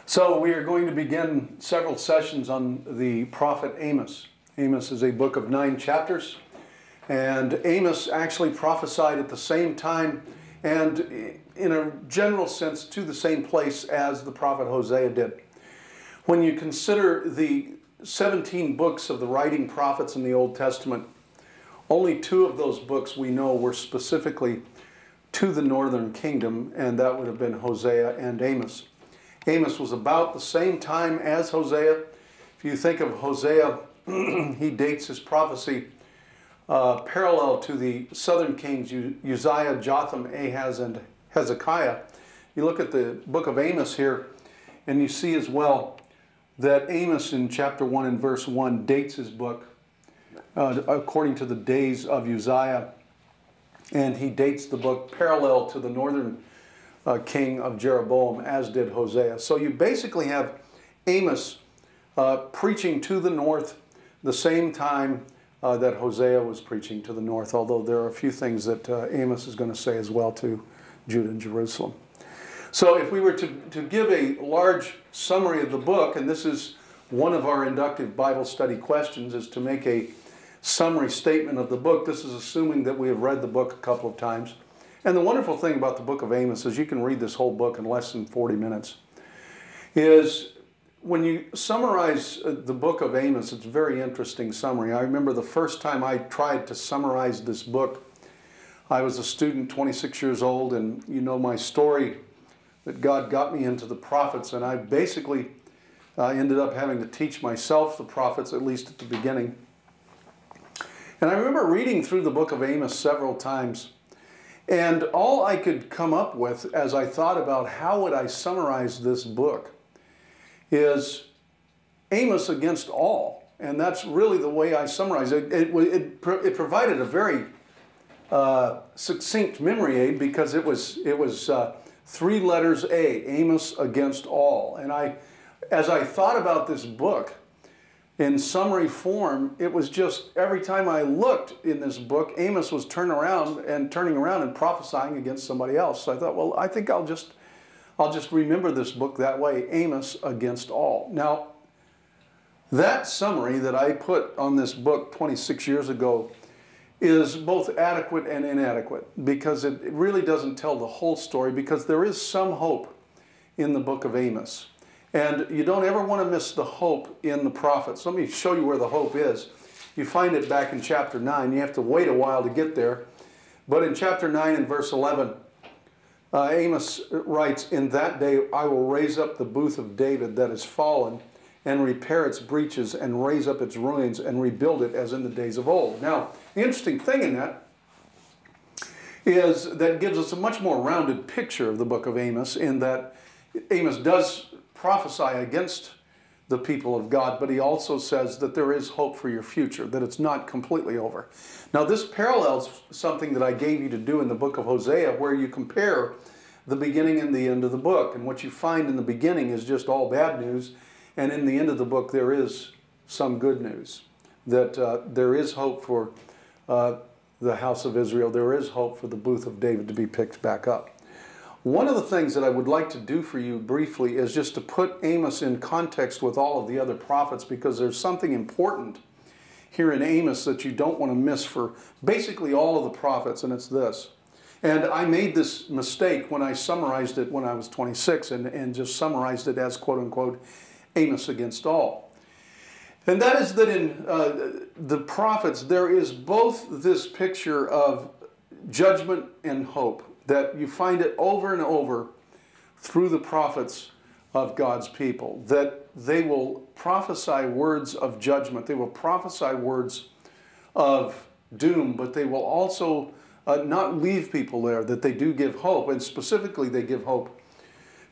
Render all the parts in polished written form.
So we are going to begin several sessions on the prophet Amos. Amos is a book of 9 chapters, and Amos actually prophesied at the same time and in a general sense to the same place as the prophet Hosea did. When you consider the 17 books of the writing prophets in the Old Testament, only 2 of those books we know were specifically to the northern kingdom, and that would have been Hosea and Amos. Amos was about the same time as Hosea. If you think of Hosea, he dates his prophecy parallel to the southern kings Uzziah, Jotham, Ahaz, and Hezekiah. You look at the book of Amos here, and you see as well that Amos in chapter 1 and verse 1 dates his book according to the days of Uzziah, and he dates the book parallel to the northern king of Jeroboam, as did Hosea. So you basically have Amos preaching to the north the same time that Hosea was preaching to the north, although there are a few things that Amos is going to say as well to Judah and Jerusalem. So if we were to give a large summary of the book, and this is one of our inductive Bible study questions, is to make a summary statement of the book. This is assuming that we have read the book a couple of times. And the wonderful thing about the book of Amos is you can read this whole book in less than 40 minutes. Is when you summarize the book of Amos, it's a very interesting summary. I remember the first time I tried to summarize this book, I was a student, 26 years old, and you know my story that God got me into the prophets, and I basically ended up having to teach myself the prophets, at least at the beginning. And I remember reading through the book of Amos several times, and all I could come up with as I thought about how would I summarize this book is Amos against all. And that's really the way I summarize it. It provided a very succinct memory aid because it was 3 letters A, Amos against all. And as I thought about this book in summary form, it was just every time I looked in this book, Amos was turning around and prophesying against somebody else. So I thought, well, I think I'll just remember this book that way, Amos against all. Now, that summary that I put on this book 26 years ago is both adequate and inadequate because it really doesn't tell the whole story, because there is some hope in the book of Amos. And you don't ever want to miss the hope in the prophets. Let me show you where the hope is. You find it back in chapter 9. You have to wait a while to get there. But in chapter 9 and verse 11, Amos writes, "In that day I will raise up the booth of David that is fallen, and repair its breaches, and raise up its ruins, and rebuild it as in the days of old." Now, the interesting thing in that is that it gives us a much more rounded picture of the book of Amos, in that Amos does prophesy against the people of God, but he also says that there is hope for your future, that it's not completely over. Now, this parallels something that I gave you to do in the book of Hosea, where you compare the beginning and the end of the book. And what you find in the beginning is just all bad news, and in the end of the book there is some good news, that there is hope for the house of Israel. There is hope for the booth of David to be picked back up. One of the things that I would like to do for you briefly is just to put Amos in context with all of the other prophets, because there's something important here in Amos that you don't want to miss for basically all of the prophets, and it's this. And I made this mistake when I summarized it when I was 26 and just summarized it as quote-unquote Amos against all. And that is that in the prophets there is both this picture of judgment and hope, that you find it over and over through the prophets of God's people, that they will prophesy words of judgment, they will prophesy words of doom, but they will also not leave people there, that they do give hope, and specifically they give hope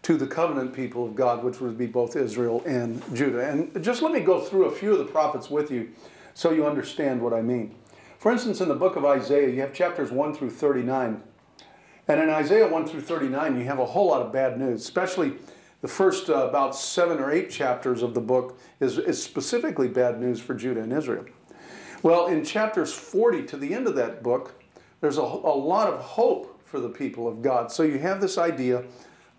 to the covenant people of God, which would be both Israel and Judah. And just let me go through a few of the prophets with you so you understand what I mean. For instance, in the book of Isaiah, you have chapters 1 through 39. And in Isaiah 1 through 39, you have a whole lot of bad news, especially the first about 7 or 8 chapters of the book is specifically bad news for Judah and Israel. Well, in chapters 40 to the end of that book, there's a lot of hope for the people of God. So you have this idea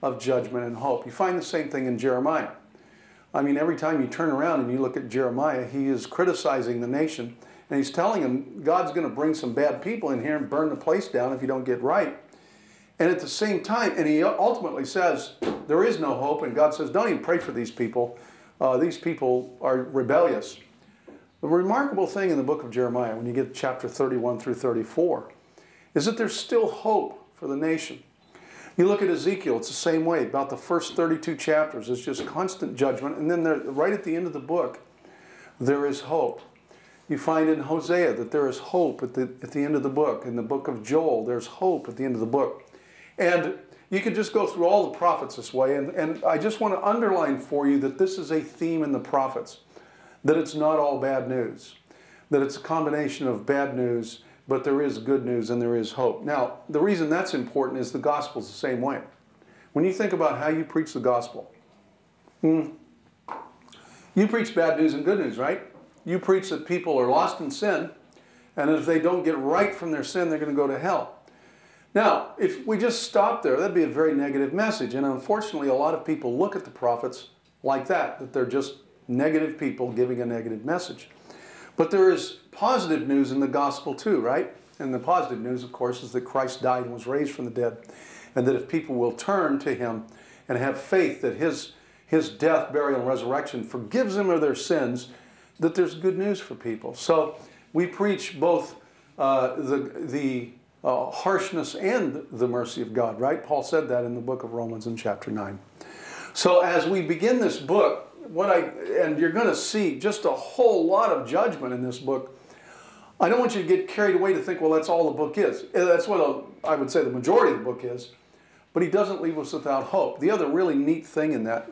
of judgment and hope. You find the same thing in Jeremiah. I mean, every time you turn around and you look at Jeremiah, he is criticizing the nation. And he's telling them God's going to bring some bad people in here and burn the place down if you don't get right. And at the same time, and he ultimately says, there is no hope. And God says, don't even pray for these people. These people are rebellious. The remarkable thing in the book of Jeremiah, when you get chapter 31 through 34, is that there's still hope for the nation. You look at Ezekiel, it's the same way. About the first 32 chapters, it's just constant judgment. And then right at the end of the book, there is hope. You find in Hosea that there is hope at the end of the book. In the book of Joel, there's hope at the end of the book. And you could just go through all the prophets this way. And I just want to underline for you that this is a theme in the prophets. That it's not all bad news. That it's a combination of bad news, but there is good news and there is hope. Now, the reason that's important is the gospel's the same way. When you think about how you preach the gospel, you preach bad news and good news, right? You preach that people are lost in sin, and if they don't get right from their sin, they're going to go to hell. Now, if we just stop there, that'd be a very negative message. And unfortunately, a lot of people look at the prophets like that they're just negative people giving a negative message. But there is positive news in the gospel too, right? And the positive news, of course, is that Christ died and was raised from the dead. And that if people will turn to him and have faith that his death, burial, and resurrection forgives them of their sins, that there's good news for people. So we preach both the harshness and the mercy of God, right? Paul said that in the book of Romans in chapter 9. So as we begin this book, and you're going to see just a whole lot of judgment in this book. I don't want you to get carried away to think, well, that's all the book is. That's what I would say the majority of the book is. But he doesn't leave us without hope. The other really neat thing in that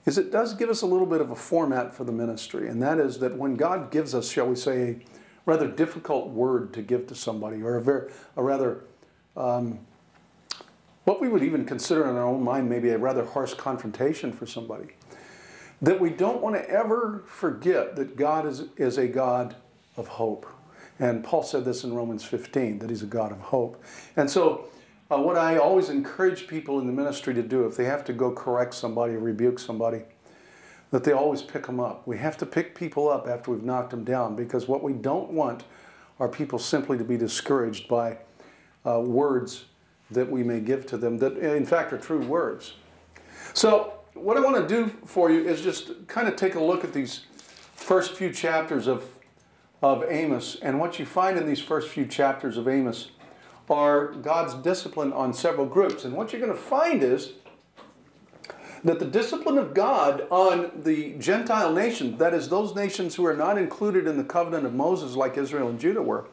is it does give us a little bit of a format for the ministry. And that is that when God gives us, shall we say, a rather difficult word to give to somebody, or a rather, what we would even consider in our own mind maybe a rather harsh confrontation for somebody, that we don't want to ever forget that God is a God of hope. And Paul said this in Romans 15, that he's a God of hope. And so what I always encourage people in the ministry to do, if they have to go correct somebody or rebuke somebody, that they always pick them up. We have to pick people up after we've knocked them down, because what we don't want are people simply to be discouraged by words that we may give to them that in fact are true words. So what I want to do for you is just kind of take a look at these first few chapters of Amos. And what you find in these first few chapters of Amos are God's discipline on several groups. And what you're going to find is that the discipline of God on the Gentile nations, that is those nations who are not included in the covenant of Moses like Israel and Judah were,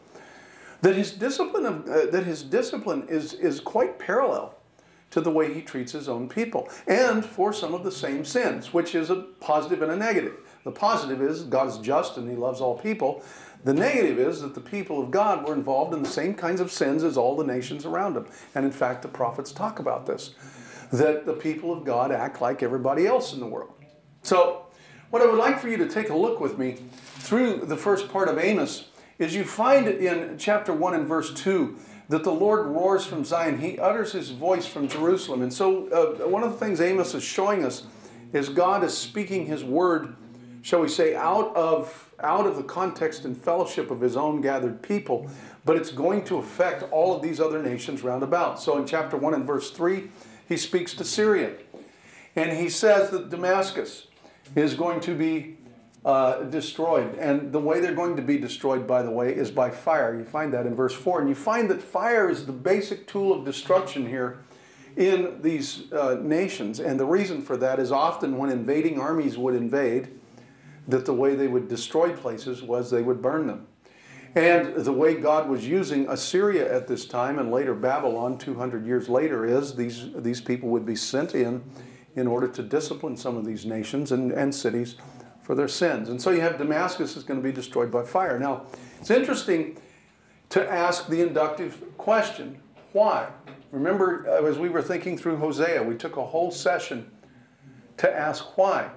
that his discipline is quite parallel to the way he treats his own people, and for some of the same sins, which is a positive and a negative. The positive is God is just and he loves all people. The negative is that the people of God were involved in the same kinds of sins as all the nations around them. And in fact, the prophets talk about this, that the people of God act like everybody else in the world. So what I would like for you to take a look with me through the first part of Amos is you find it in chapter 1 and verse 2 that the Lord roars from Zion. He utters his voice from Jerusalem. And so one of the things Amos is showing us is God is speaking his word, shall we say, out of the context and fellowship of his own gathered people. But it's going to affect all of these other nations round about. So in chapter 1 and verse 3, he speaks to Syria. And he says that Damascus is going to be destroyed. And the way they're going to be destroyed, by the way, is by fire. You find that in verse 4. And you find that fire is the basic tool of destruction here in these nations. And the reason for that is often when invading armies would invade, that the way they would destroy places was they would burn them. And the way God was using Assyria at this time, and later Babylon 200 years later, is these people would be sent in order to discipline some of these nations and cities for their sins. And so you have Damascus is going to be destroyed by fire. Now, it's interesting to ask the inductive question, why? Remember, as we were thinking through Hosea, we took a whole session to ask why.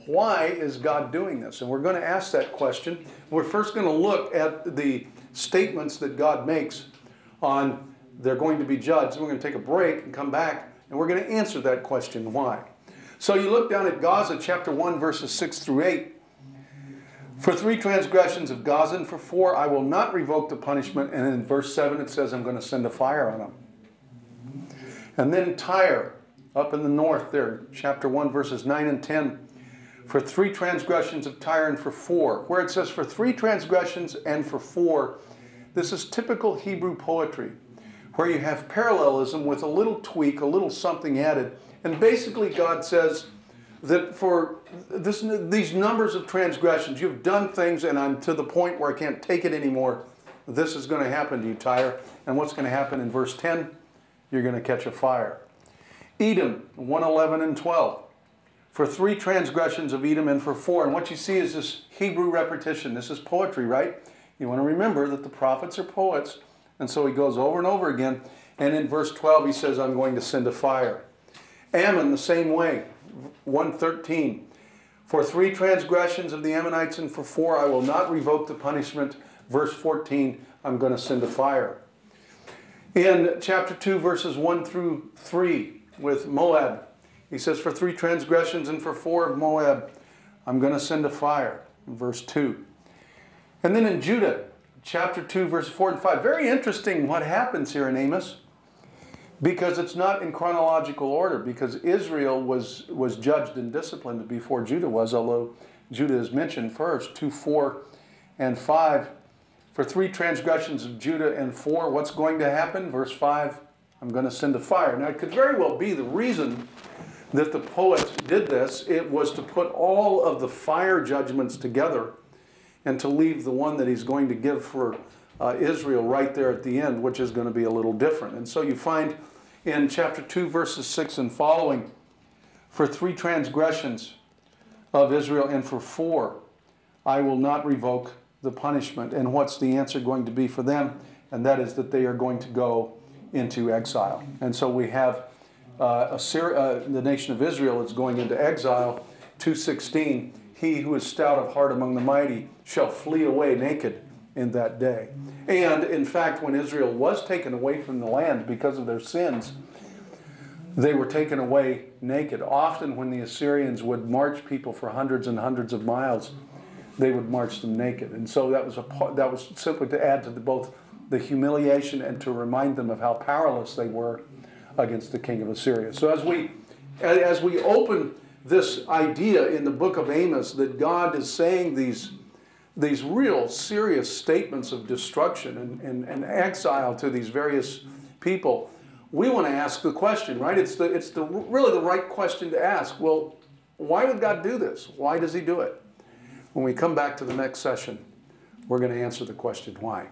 Why is God doing this? And we're going to ask that question. We're first going to look at the statements that God makes on they're going to be judged. And we're going to take a break and come back And we're going to answer that question, why. So you look down at Gaza, chapter 1, verses 6 through 8. For 3 transgressions of Gaza, and for 4, I will not revoke the punishment. And in verse 7, it says, I'm going to send a fire on them. And then Tyre, up in the north there, chapter 1, verses 9 and 10. For 3 transgressions of Tyre, and for 4. Where it says for 3 transgressions and for 4, this is typical Hebrew poetry, where you have parallelism with a little tweak, a little something added. And basically God says that for these numbers of transgressions, you've done things and I'm to the point where I can't take it anymore. This is going to happen to you, Tyre. And what's going to happen in verse 10? You're going to catch a fire. Edom, 1:11 and 12. For 3 transgressions of Edom and for 4. And what you see is this Hebrew repetition. This is poetry, right? You want to remember that the prophets are poets. And so he goes over and over again. And in verse 12 he says, I'm going to send a fire. Ammon, the same way, 1:13. For 3 transgressions of the Ammonites and for 4, I will not revoke the punishment. Verse 14, I'm going to send a fire. In chapter 2, verses 1 through 3, with Moab, he says, for 3 transgressions and for 4 of Moab, I'm going to send a fire. Verse 2. And then in Judah, chapter 2, verse 4 and 5. Very interesting what happens here in Amos, because it's not in chronological order, because Israel was judged and disciplined before Judah was, although Judah is mentioned first. 2, 4, and 5. For 3 transgressions of Judah and 4, what's going to happen? Verse 5, I'm going to send a fire. Now, it could very well be the reason that the poet did this. It was to put all of the fire judgments together and to leave the one that he's going to give for Israel right there at the end, which is going to be a little different. And so you find in chapter 2, verses 6 and following, for 3 transgressions of Israel and for 4, I will not revoke the punishment. And what's the answer going to be for them? And that is that they are going to go into exile. And so we have the nation of Israel is going into exile. 2:16, he who is stout of heart among the mighty shall flee away naked in that day. And in fact, when Israel was taken away from the land because of their sins, they were taken away naked. Often when the Assyrians would march people for hundreds and hundreds of miles, they would march them naked. And so that was simply to add to both the humiliation and to remind them of how powerless they were against the king of Assyria. So as we open this idea in the book of Amos that God is saying these real serious statements of destruction and exile to these various people, we want to ask the question, right? It's really the right question to ask. Well, why would God do this? Why does he do it? When we come back to the next session, we're going to answer the question, why?